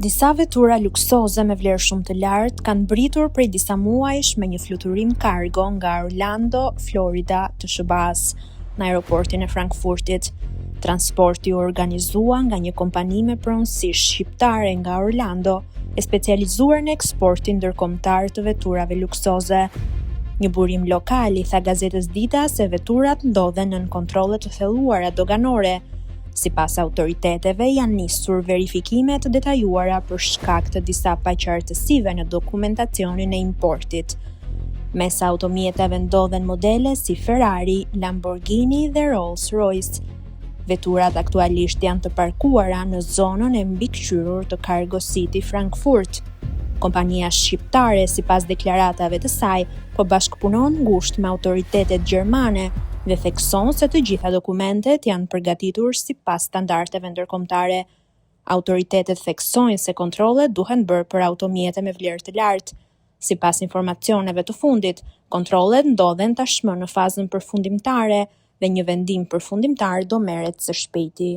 Disa vetura luksoze me vlerë shumë të lartë kanë britur prej disa muajsh me një fluturim kargo nga Orlando, Florida të SBA-s në aeroportin e Frankfurtit. Transporti u organizua nga një kompani me pronësi shqiptare nga Orlando, e specializuar në eksportin ndërkombëtar të veturave luksoze. Një burim lokal i tha gazetës Dita se veturat ndodhen nën kontrolle të thelluara doganore. Sipas autoriteteve janë nisur verifikime të detajuara për shkak të disa paqartësive në dokumentacionin e importit. Mes automjeteve ndodhen modele si Ferrari, Lamborghini dhe Rolls-Royce. Veturat aktualisht janë të parkuara në zonën e mbikëqyrur të Cargo City Frankfurt. Kompania shqiptare, sipas deklaratave të saj, po bashkëpunon ngushtë me autoritetet gjermane dhe thekson se të gjitha dokumentet janë përgatitur sipas standardeve ndërkombëtare. Autoritetet theksojnë se kontrollet duhen bërë për automjete me vlerë të lartë. Sipas informacioneve të fundit, kontrollet ndodhen tashmë në fazën përfundimtare dhe një vendim përfundimtar do merret së shpejti.